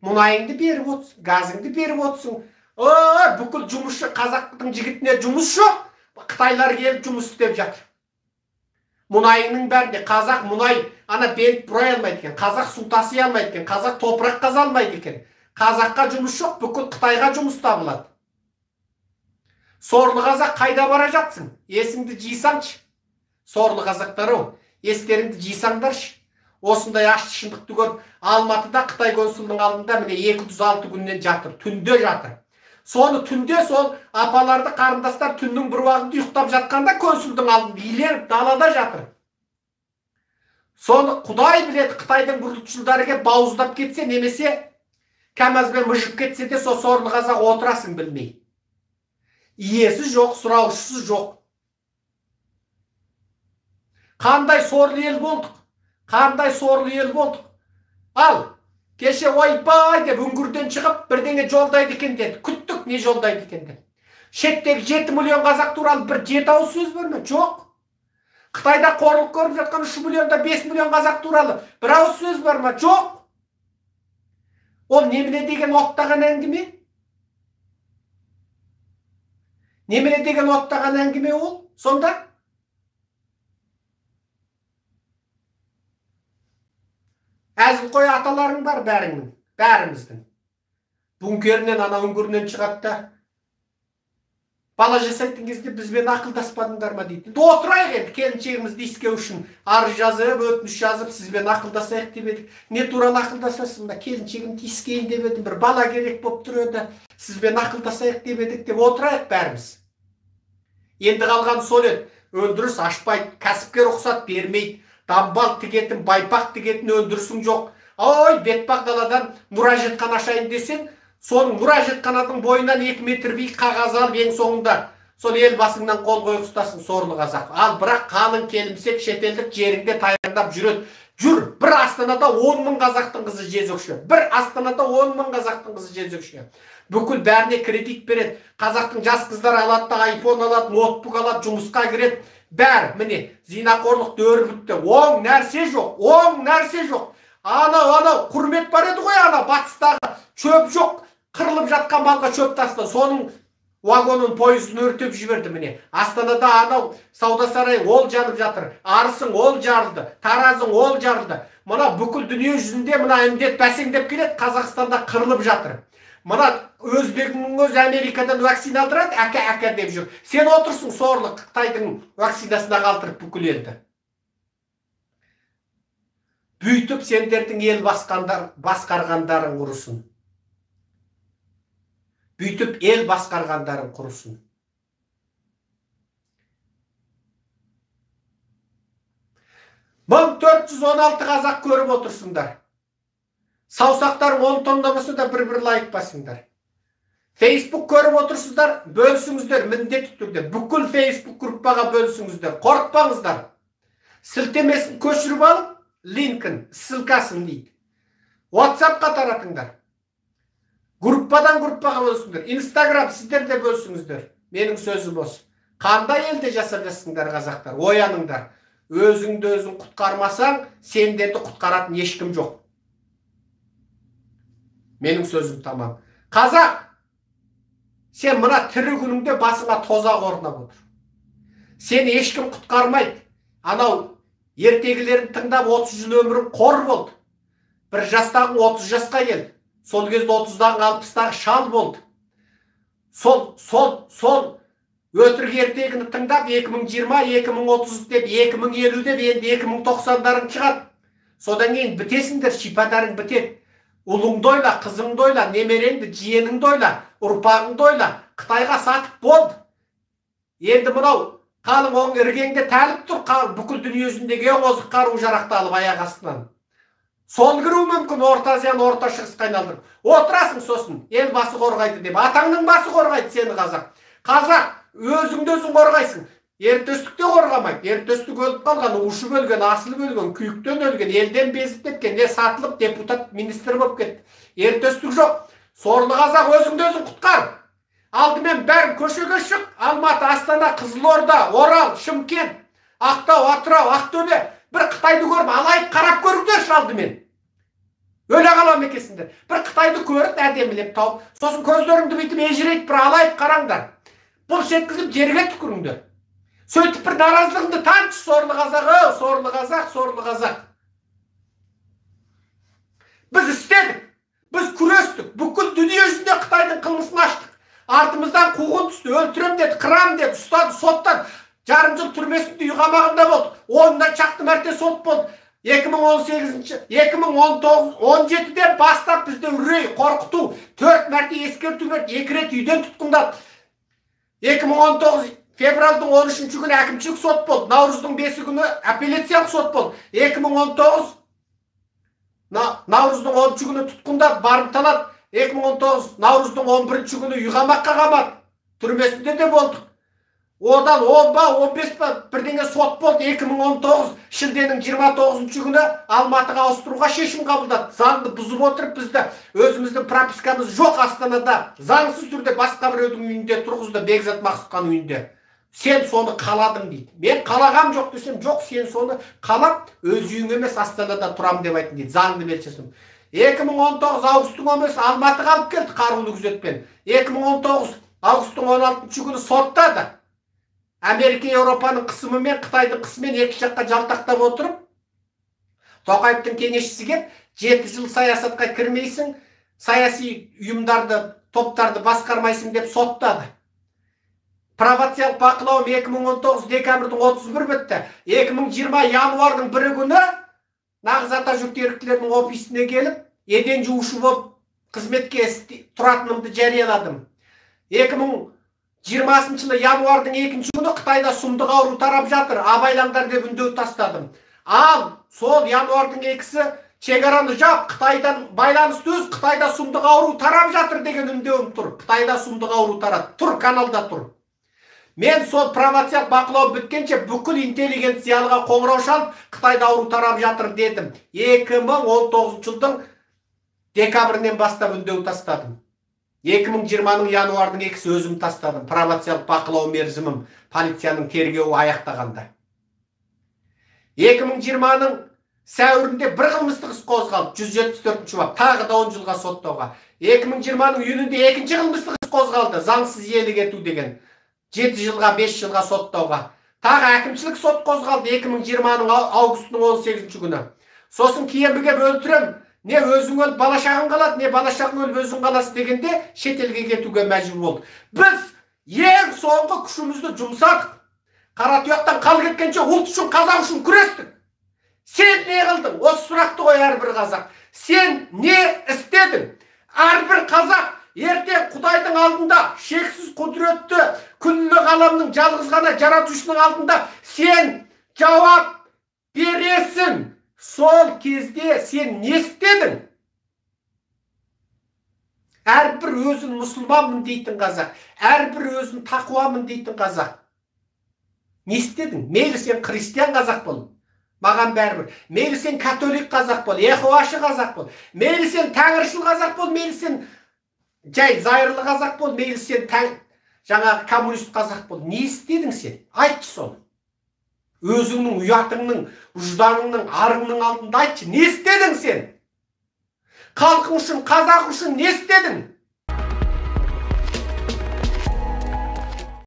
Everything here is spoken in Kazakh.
мұнайыңды беріп отырсың, газыңды беріп отырсың. Бүкіл жұмысшы қазақтың жігітіне жұмыс жоқ. Қытайлар келіп жұмыс істеп жатыр. Мұнайының бәрінде қазақ мұнай ана бент бұрай алмайды екен, қазақ су таси алмайды екен, қазақ топырақ қаза алмайды екен. Қазаққа жұмыс жоқ, бүкіл Қытайға жұмыс табылады. Сорлы қазақ қайда бара жатсың? Есіңді жисаңшы. Сорлы қазақтар, естеріңді жисаңдаршы. Осындай ашты шындықты көріп, Алматыда Қытай консулының алдында міне 206 күннен жатыр, түнде жатыр. Соны түнде сол апаларды, қарындастар түннің бір уақытында ұйықтап жатқанда консулдың алдында иленіп далада жатыр. Соны Құдай біледі, Қытайдың бүлікшілдері келіп бауыздап кетсе, немесе кәмәзбен мүжіп кетсе де, сол сорлы қазақ отырасың білмей. Иесі жоқ, сұраушысы жоқ. Қандай сорлы ел болдық? Қандай сорлы ел болдық? Ал, кеше ойбай деп үңгірден шығып, бірдеңе жолдайды екен деді. Күттік, не жолдайды екен деді. Шеттегі 7 миллион қазақ туралы бір 7 ауыз сөз бар ма? Жоқ. Қытайда қорлық көріп жатқан 3 миллионда 5 миллион қазақ туралы бір ауыз сөз бар ма? Жоқ. Ол немене деген оттаған әңгіме? Немене деген оттаған әңгіме ол? Сонда? Әзілқой аталарың бар бәріңнің, бәріміздің. Бункерінен, ана үңгірінен шығады да, бала жасайтын кезде бізбен ақылдаспадыңдар ма дейді. Отырайық енді, келіншегімізді искеу үшін арыз жазып, өтініш жазып, сізбен ақылдасайық деп едік. Не туралы ақылдасасың ба? Келіншегімді искейін деп едім, бір бала керек болып тұр еді, сізбен ақылдасайық деп едік деп отырайық бәріміз. Енді қалған сол еді, өндіріс ашпайды, кәсіпкер рұқсат бермейді. Дамбал тігетін, байпақ тігетін өндірісің жоқ. Ой, бетпақ даладан мұражетхан ашайын десең, соның мұражетхананың бойынан 2 метр биік қағаз алып, ең соңында сол ел басыңнан қол қойып ұстасын сорлы қазақ. Ал бірақ қалың келімсек шетелдік жеріңде таяңдап жүреді. Жүр, бір Астанада 10 мың қазақтың қызы жезөкше. Бір Астанада 10 мың қазақтың қызы жезөкше. Бүкіл бәріне кредит береді. Қазақтың жас қыздар алады, айфон алады, ноутбук алады, жұмысқа кіреді. Бәр, міне, зинақорлық өрбітті. Оң нәрсе жоқ, оң нәрсе жоқ. Анау, құрмет бар еді ғой, ана батыстағы шөп жоқ, қырылып жатқан малға шөп тасты. Соның вагонын, пойызын өртеп жіберді міне. Астанада анау сауда сарайы ол жанып жатыр. Арысың ол жарылды, Таразың ол жарылды. Мына бүкіл дүние жүзінде мына індет бәсеңдеп келеді, Қазақстанда қырылып жатыр. Мына өзбегінің өзі Америкадан вакцина алдырады, әке деп жүр. Сен отырсың сорлы Қытайдың вакцинасына қалтырып бүкіл елді. Бүйтіп сендердің ел басқарғандарың құрысын. Бүйтіп ел басқарғандарың құрысын. Мың 416 қазақ көріп отырсыңдар. Саусақтарың 10 тоннамасы да бір лайк басыңдар. Facebook көріп отырсыздар, бөлсіңіздер, міндетті түрде. Бүкіл Facebook группаға бөлсіңіздер, қорықпаңыздар. Сілтемесін көшіріп алып, линкін, ссылкасын дейді. WhatsAppқа таратыңдар. Группадан группаға бөлсіңдер. Instagram сіздер де бөлсіңіздер. Менің сөзім осы. Қандай елде жасап жатсыңдар қазақтар? Ояныңдар. Өзіңді өзің құтқармасаң, сендерді құтқаратын ешкім жоқ. Менің сөзім тамам. Қазақ, сен мына тірі күніңде басыңа тозақ орнап отыр. Сені ешкім құтқармайды. Анау ертегілерін тыңдап 30 жыл өмірің қор болды. Бір жастағың 30 жасқа келді. Сол кезде 30-дағы 60-дағы шал болды. Сол өтірік ертегіні тыңдап 2020, 2030 деп, 2050 деп, енді 2090-дарын шығады. Содан кейін бітесіңдер, шипадарың бітеді. Ұлыңды ойла, қызыңды ойла, немереңді, жиеніңді ойла, ұрпағыңды ойла. Қытайға сатып болды. Енді мұнау қалың оң іргеңде тәліп тұр, бүкіл дүние жүзіндегі ең озық қару жарақты алып аяқ астынан. Сол кіру мүмкін, Орта Азияны Орта Шығысқа айналдырып. Отырасың сосын, ел басы қорғайды деп. Атаңның басы қорғайды сені қазақ. Қазақ, өзіңді өзің қорғайсың. Ертөстікте қорғамайды. Ертөстік өліп қалған, ұшып өлген, асылып өлген, күйіктен өлген, елден безіп кеткен, не сатылып депутат, министр болып кетті. Ертөстік жоқ. Сорлы қазақ, өзіңді өзің құтқар. Алдымен бәрін көшеге шық. Алматы, Астана, Қызылорда, Орал, Шымкент, Ақтау, Атырау, Ақтөбе. Бір Қытайды көріп, алайып қарап көріңдерші алдымен. Өле қалам екесіңдер. Бір Қытайды көріп, әдемілеп тауып, сосын көздеріңді бүйтіп ежірейіп, бір алайып қараңдар. Бұл жеткізіп жерге түкіріңдер. Сөйтіп бір наразылығыңды танытшы, сорлы қазақ, сорлы қазақ, сорлы қазақ. Біз істедік, біз күрестік, бүкіл дүние жүзінде Қытайдың қылмысын аштық. Артымыздан қуғын түсті, өлтірем деді, қырам деді, ұстады, соттан, жарым жыл түрмесінде үй қамағында болды. Онда шақты мәрте сот болды. 2017-ден бастап бізді үрей, қорқыту, 4 мәрте ескерту берді, 2 рет үйден тұтқындады. 2019 февралдың 13-ші күні әкімшілік сот болды, Наурыздың 5-і күні апелляциялық сот болды. 2019 Наурыздың 10-ші күні тұтқындады, барымталады. 2019 Наурыздың 11-ші күні үй қамаққа қамады, түрмесінде де болдық. Одан 10 ба, 15 ба бірдеңе сот болды. 2019 шілденің 29-ші күні Алматыға ауыстыруға шешім қабылдады. Заңды бұзып отырып бізді, өзіміздің пропискамыз жоқ Астанада, заңсыз түрде басқа біреудің үйінде тұрғызды, Бекзат Мақсұтхан үйінде. Сен соны қаладың дейді. Мен қалағам жоқ десем, жоқ, сен соны қалап, өз үйің емес Астанада тұрам деп айтын дейді. Заңды белшесім. 2019 августтың 15 Алматыға алып келді қарулы күзетпен. 2019 августтың 16-ші күні соттады. Америка, Еуропаның қысымымен, Қытайдың қысымен екі жаққа жалтақтап отырып, Тоқаевтың кеңесшісі кеп, 7 жыл саясатқа кірмейсің, саяси ұйымдарды, топтарды басқармайсың деп соттады. Провинциялық бақылауым 2019 декабрьдің 31 бітті. 2020 январдың 1 күні нағыз Атажұрт еріктілердің офисіне келіп, еден жуушы болып қызметке тұратынымды жарияладым. 2020 жылы январдың 2 күні Қытайда сұмдық ауру тарап жатыр, абайлаңдар деп үндеу тастадым. Ал сол январдың 2-сі шекараны жап, Қытайдан байланысты өз, Қытайда сұмдық ауру тарап жатыр деген үндеуім тұр. Қытайда сұмдық ауру тарады. Тұр, каналда тұр. Мен сол провинциялық бақылау біткенше бүкіл интеллигенциялыға қоңырау шалып, Қытайда ауру тарап жатыр дедім. 2019 жылдың декабрінен бастап үндеу тастадым. 2020-ның январдың 2-сі өзім тастадым. Провинциялық бақылау мерзімім полицияның тергеуі аяқтағанда. 2020-ның сәуірінде бір қылмыстық іс қозғалды, 174-ші бап, тағы да 10 жылға соттауға. 2020-ның июнінде екінші қылмыстық іс қозғалды, заңсыз иелік ету деген. 7 жылға, 5 жылға соттауға. Тағы әкімшілік сот қозғалды 2020-ның августының 18-ші күні. Сосын кейінбіге өлтірем, не өзің өліп балашағың қалады, не балашағың өліп өзің қаласы дегенде шетелге кетуге мәжбүр болды. Біз ең соңғы күшімізді жұмсадық. Қара тұяқтан қал кеткенше ұлт үшін, қазақ үшін күрестік. Сен не қылдың? Осы сұрақты қой әрбір қазақ. Сен не істедің? Әрбір қазақ ертең Құдайдың алдында, шексіз құдіретті күллі ғаламның жалғыз ғана жаратушының алдында сен жауап бересің. Сол кезде сен не істедің? Әрбір өзін мұсылманмын дейтін қазақ, әрбір өзін тақуамын дейтін қазақ. Не істедің? Мейлі сен христиан қазақ бол, маған бәрібір. Мейлі сен католик қазақ бол, Иеговашы қазақ бол, мейлі сен тәңіршіл қазақ бол, мейлі сен жай зайырлы қазақ бол, мейлі сен жаңағы коммунист қазақ бол. Не істедің сен? Айтшы соны. Өзіңнің ұятыңның, ұжданыңның, арыңның алдында айтшы. Не істедің сен? Халқың үшін, қазақ үшін не істедің?